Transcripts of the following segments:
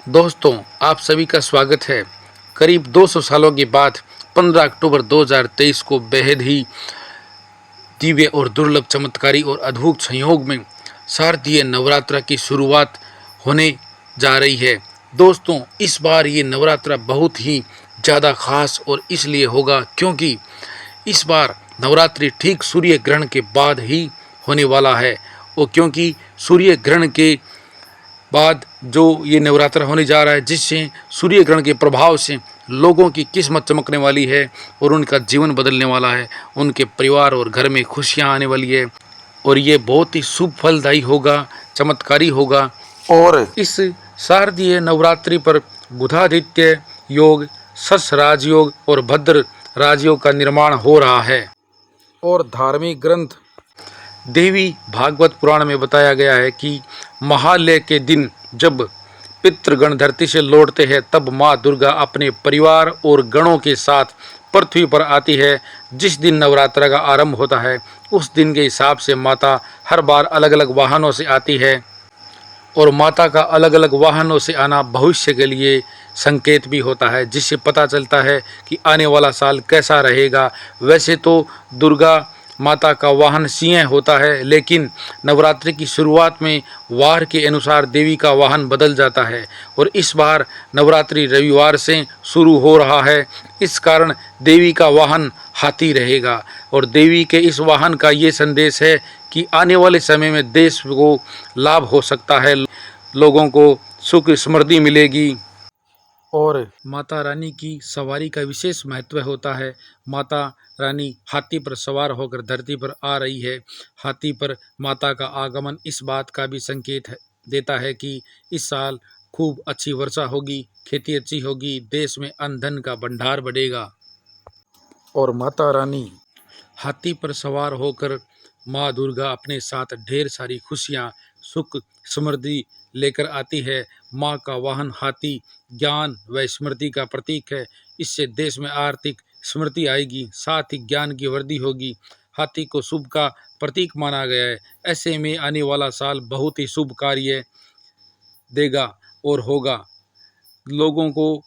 दोस्तों, आप सभी का स्वागत है। करीब 200 सालों के बाद 15 अक्टूबर 2023 को बेहद ही दिव्य और दुर्लभ चमत्कारी और अद्भुत संयोग में शारदीय नवरात्र की शुरुआत होने जा रही है। दोस्तों, इस बार ये नवरात्र बहुत ही ज़्यादा खास और इसलिए होगा क्योंकि इस बार नवरात्रि ठीक सूर्य ग्रहण के बाद ही होने वाला है। और क्योंकि सूर्य ग्रहण के बाद जो ये नवरात्र होने जा रहा है, जिससे सूर्य ग्रहण के प्रभाव से लोगों की किस्मत चमकने वाली है और उनका जीवन बदलने वाला है, उनके परिवार और घर में खुशियां आने वाली है और ये बहुत ही शुभ फलदायी होगा, चमत्कारी होगा। और इस शारदीय नवरात्रि पर बुधादित्य योग, शश राजयोग और भद्र राजयोग का निर्माण हो रहा है। और धार्मिक ग्रंथ देवी भागवत पुराण में बताया गया है कि महालय के दिन जब पितृगण धरती से लौटते हैं, तब माँ दुर्गा अपने परिवार और गणों के साथ पृथ्वी पर आती है। जिस दिन नवरात्र का आरंभ होता है, उस दिन के हिसाब से माता हर बार अलग अलग वाहनों से आती है और माता का अलग अलग वाहनों से आना भविष्य के लिए संकेत भी होता है, जिससे पता चलता है कि आने वाला साल कैसा रहेगा। वैसे तो दुर्गा माता का वाहन सिंह होता है, लेकिन नवरात्रि की शुरुआत में वार के अनुसार देवी का वाहन बदल जाता है और इस बार नवरात्रि रविवार से शुरू हो रहा है। इस कारण देवी का वाहन हाथी रहेगा और देवी के इस वाहन का ये संदेश है कि आने वाले समय में देश को लाभ हो सकता है, लोगों को सुख समृद्धि मिलेगी। और माता रानी की सवारी का विशेष महत्व होता है। माता रानी हाथी पर सवार होकर धरती पर आ रही है। हाथी पर माता का आगमन इस बात का भी संकेत देता है कि इस साल खूब अच्छी वर्षा होगी, खेती अच्छी होगी, देश में अन्न धन का भंडार बढ़ेगा। और माता रानी हाथी पर सवार होकर माँ दुर्गा अपने साथ ढेर सारी खुशियाँ, सुख समृद्धि लेकर आती है। माँ का वाहन हाथी ज्ञान व स्मृति का प्रतीक है। इससे देश में आर्थिक समृद्धि आएगी, साथ ही ज्ञान की वृद्धि होगी। हाथी को शुभ का प्रतीक माना गया है। ऐसे में आने वाला साल बहुत ही शुभ कार्य देगा और होगा, लोगों को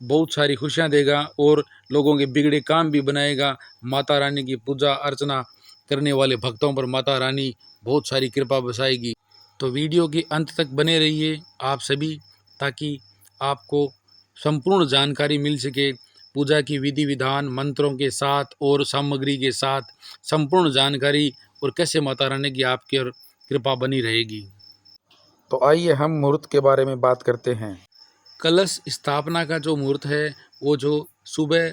बहुत सारी खुशियाँ देगा और लोगों के बिगड़े काम भी बनाएगा। माता रानी की पूजा अर्चना करने वाले भक्तों पर माता रानी बहुत सारी कृपा बरसाएगी। तो वीडियो के अंत तक बने रहिए आप सभी, ताकि आपको संपूर्ण जानकारी मिल सके। पूजा की विधि विधान मंत्रों के साथ और सामग्री के साथ संपूर्ण जानकारी और कैसे माता रानी की आपकी कृपा बनी रहेगी। तो आइए हम मुहूर्त के बारे में बात करते हैं। कलश स्थापना का जो मुहूर्त है, वो जो सुबह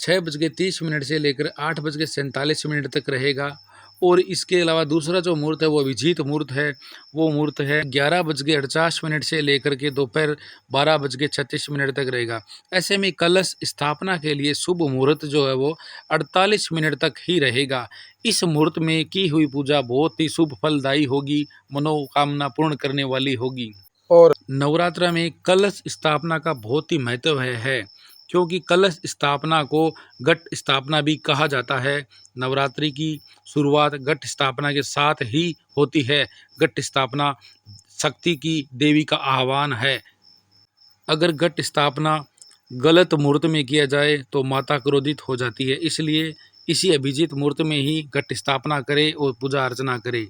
6:30 से लेकर 8:47 तक रहेगा। और इसके अलावा दूसरा जो मुहूर्त है वो अभिजीत मुहूर्त है। वो मुहूर्त है 11:48 से लेकर के दोपहर 12:36 तक रहेगा। ऐसे में कलश स्थापना के लिए शुभ मुहूर्त जो है वो 48 मिनट तक ही रहेगा। इस मुहूर्त में की हुई पूजा बहुत ही शुभ फलदायी होगी, मनोकामना पूर्ण करने वाली होगी। और नवरात्र में कलश स्थापना का बहुत ही महत्व है, क्योंकि कलश स्थापना को घट स्थापना भी कहा जाता है। नवरात्रि की शुरुआत घट स्थापना के साथ ही होती है। घट स्थापना शक्ति की देवी का आह्वान है। अगर घट स्थापना गलत मुहूर्त में किया जाए तो माता क्रोधित हो जाती है, इसलिए इसी अभिजीत मुहूर्त में ही घट स्थापना करें और पूजा अर्चना करें।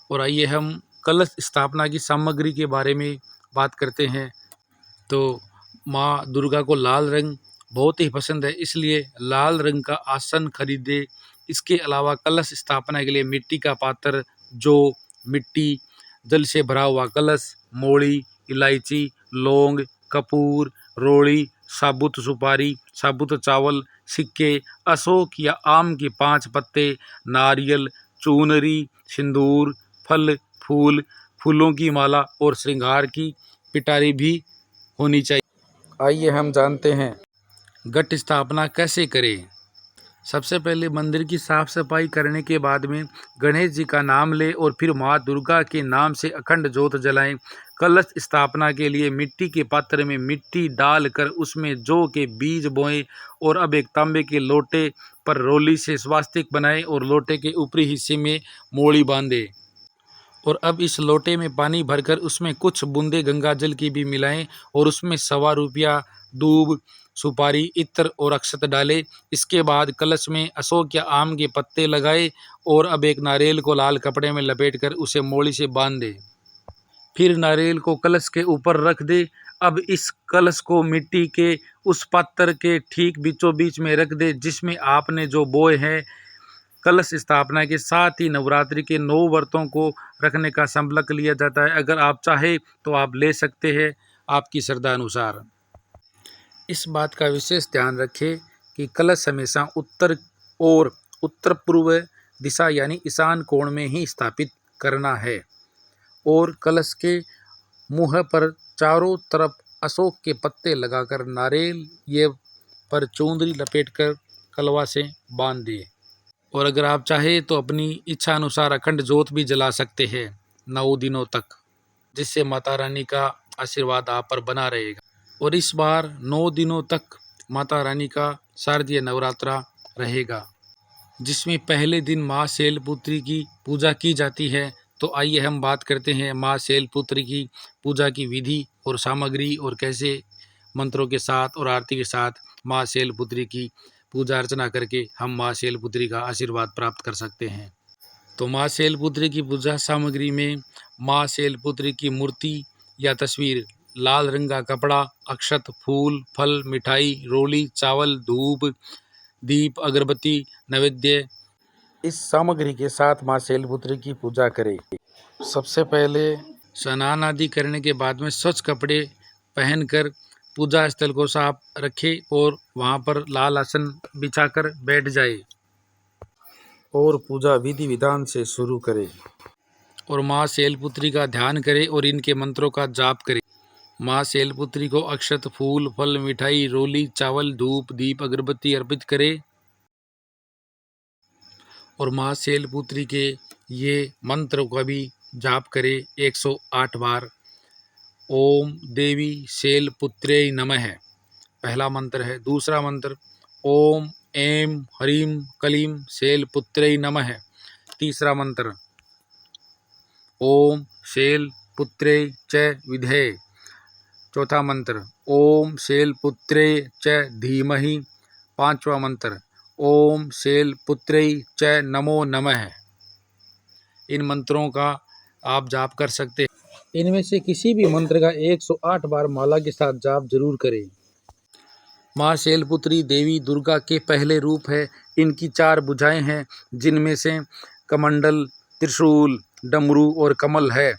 और आइए हम कलश स्थापना की सामग्री के बारे में बात करते हैं। तो माँ दुर्गा को लाल रंग बहुत ही पसंद है, इसलिए लाल रंग का आसन खरीदे। इसके अलावा कलश स्थापना के लिए मिट्टी का पात्र, जौ, मिट्टी, जल से भरा हुआ कलश, मोड़ी, इलायची, लौंग, कपूर, रोड़ी, साबुत सुपारी, साबुत चावल, सिक्के, अशोक या आम के 5 पत्ते, नारियल, चूनरी, सिंदूर, फल, फूल, फूलों की माला और श्रृंगार की पिटारी भी होनी चाहिए। आइए हम जानते हैं घट स्थापना कैसे करें। सबसे पहले मंदिर की साफ सफाई करने के बाद में गणेश जी का नाम लें और फिर माँ दुर्गा के नाम से अखंड ज्योत जलाएं। कलश स्थापना के लिए मिट्टी के पात्र में मिट्टी डालकर उसमें जौ के बीज बोएं और अब एक तांबे के लोटे पर रोली से स्वास्तिक बनाएं और लोटे के ऊपरी हिस्से में मोड़ी बांधें और अब इस लोटे में पानी भरकर उसमें कुछ बूंदे गंगा जल की भी मिलाएं और उसमें 1.25 रुपया दूब, सुपारी, इत्र और अक्षत डाले। इसके बाद कलश में अशोक या आम के पत्ते लगाए और अब एक नारियल को लाल कपड़े में लपेटकर उसे मोड़ी से बांध दे। फिर नारियल को कलश के ऊपर रख दे। अब इस कलश को मिट्टी के उस पात्र के ठीक बीचों बीच में रख दे जिसमें आपने जो बोए हैं। कलश स्थापना के साथ ही नवरात्रि के 9 व्रतों को रखने का संकल्प लिया जाता है। अगर आप चाहे तो आप ले सकते हैं, आपकी श्रद्धा अनुसार। इस बात का विशेष ध्यान रखें कि कलश हमेशा उत्तर और उत्तर पूर्व दिशा यानी ईशान कोण में ही स्थापित करना है और कलश के मुंह पर चारों तरफ अशोक के पत्ते लगाकर नारियल ये पर चुंदरी लपेटकर कलवा से बांध दें। और अगर आप चाहें तो अपनी इच्छा अनुसार अखंड ज्योत भी जला सकते हैं 9 दिनों तक, जिससे माता रानी का आशीर्वाद आप पर बना रहेगा। और इस बार 9 दिनों तक माता रानी का शारदीय नवरात्रा रहेगा, जिसमें पहले दिन माँ शैलपुत्री की पूजा की जाती है। तो आइए हम बात करते हैं माँ शैलपुत्री की पूजा की विधि और सामग्री और कैसे मंत्रों के साथ और आरती के साथ माँ शैलपुत्री की पूजा अर्चना करके हम माँ शैलपुत्री का आशीर्वाद प्राप्त कर सकते हैं। तो माँ शैलपुत्री की पूजा सामग्री में माँ शैलपुत्री की मूर्ति या तस्वीर, लाल रंग का कपड़ा, अक्षत, फूल, फल, मिठाई, रोली, चावल, धूप, दीप, अगरबत्ती, नैवेद्य, इस सामग्री के साथ माँ शैलपुत्री की पूजा करें। सबसे पहले स्नान आदि करने के बाद में स्वच्छ कपड़े पहनकर पूजा स्थल को साफ रखें और वहाँ पर लाल आसन बिछाकर बैठ जाए और पूजा विधि विधान से शुरू करें और माँ शैलपुत्री का ध्यान करें और इनके मंत्रों का जाप करें। माँ शैलपुत्री को अक्षत, फूल, फल, मिठाई, रोली, चावल, धूप, दीप, अगरबत्ती अर्पित करें और माँ शैलपुत्री के ये मंत्र का भी जाप करें 108 बार। ओम देवी शैलपुत्रे नमः पहला मंत्र है। दूसरा मंत्र ओम ऐं ह्रीं क्लीं शैलपुत्रे नमः। तीसरा मंत्र ओम शैलपुत्रे च विद्महे। चौथा मंत्र ओम शैलपुत्रे च धीमहि। पांचवा मंत्र ओम शैलपुत्रे च नमो नमः। इन मंत्रों का आप जाप कर सकते हैं। इनमें से किसी भी मंत्र का 108 बार माला के साथ जाप जरूर करें। माँ शैलपुत्री देवी दुर्गा के पहले रूप है। इनकी 4 भुजाएं हैं, जिनमें से कमंडल, त्रिशूल, डमरू और कमल है।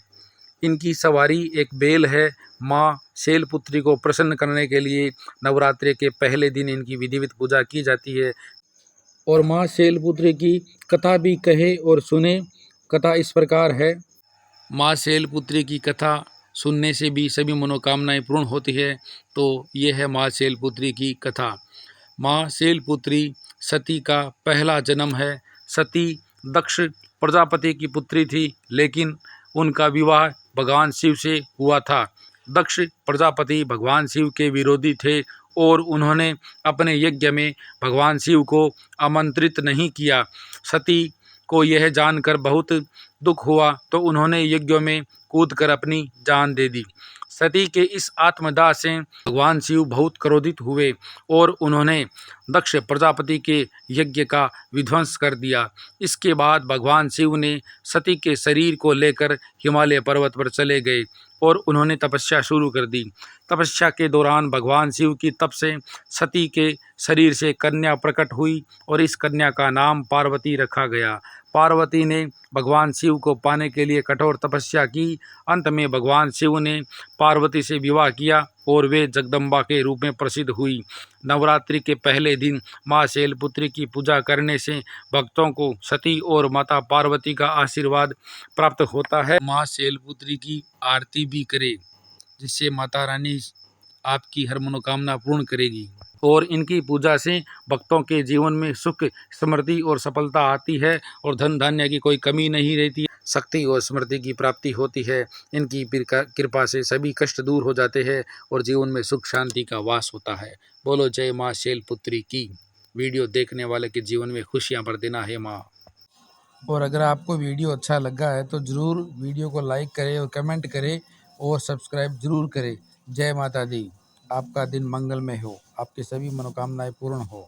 इनकी सवारी एक बेल है। माँ शैलपुत्री को प्रसन्न करने के लिए नवरात्रि के पहले दिन इनकी विधिवत पूजा की जाती है। और माँ शैलपुत्री की कथा भी कहे और सुने। कथा इस प्रकार है। माँ शैलपुत्री की कथा सुनने से भी सभी मनोकामनाएं पूर्ण होती है। तो ये है माँ शैलपुत्री की कथा। माँ शैलपुत्री सती का पहला जन्म है। सती दक्ष प्रजापति की पुत्री थी, लेकिन उनका विवाह भगवान शिव से हुआ था। दक्ष प्रजापति भगवान शिव के विरोधी थे और उन्होंने अपने यज्ञ में भगवान शिव को आमंत्रित नहीं किया। सती को यह जानकर बहुत दुख हुआ, तो उन्होंने यज्ञ में कूदकर अपनी जान दे दी। सती के इस आत्मदाह से भगवान शिव बहुत क्रोधित हुए और उन्होंने दक्ष प्रजापति के यज्ञ का विध्वंस कर दिया। इसके बाद भगवान शिव ने सती के शरीर को लेकर हिमालय पर्वत पर चले गए और उन्होंने तपस्या शुरू कर दी। तपस्या के दौरान भगवान शिव की तप से सती के शरीर से कन्या प्रकट हुई और इस कन्या का नाम पार्वती रखा गया। पार्वती ने भगवान शिव को पाने के लिए कठोर तपस्या की। अंत में भगवान शिव ने पार्वती से विवाह किया और वे जगदम्बा के रूप में प्रसिद्ध हुई। नवरात्रि के पहले दिन माँ शैलपुत्री की पूजा करने से भक्तों को सती और माता पार्वती का आशीर्वाद प्राप्त होता है। माँ शैलपुत्री की आरती भी करें, जिससे माता रानी आपकी हर मनोकामना पूर्ण करेगी। और इनकी पूजा से भक्तों के जीवन में सुख, समृद्धि और सफलता आती है और धन धान्य की कोई कमी नहीं रहती। शक्ति और समृद्धि की प्राप्ति होती है। इनकी कृपा से सभी कष्ट दूर हो जाते हैं और जीवन में सुख शांति का वास होता है। बोलो जय माँ शैलपुत्री की। वीडियो देखने वाले के जीवन में खुशियाँ भर देना है माँ। और अगर आपको वीडियो अच्छा लगा है तो ज़रूर वीडियो को लाइक करें और कमेंट करें और सब्सक्राइब ज़रूर करें। जय माता दी। आपका दिन मंगलमय हो, आपकी सभी मनोकामनाएं पूर्ण हो।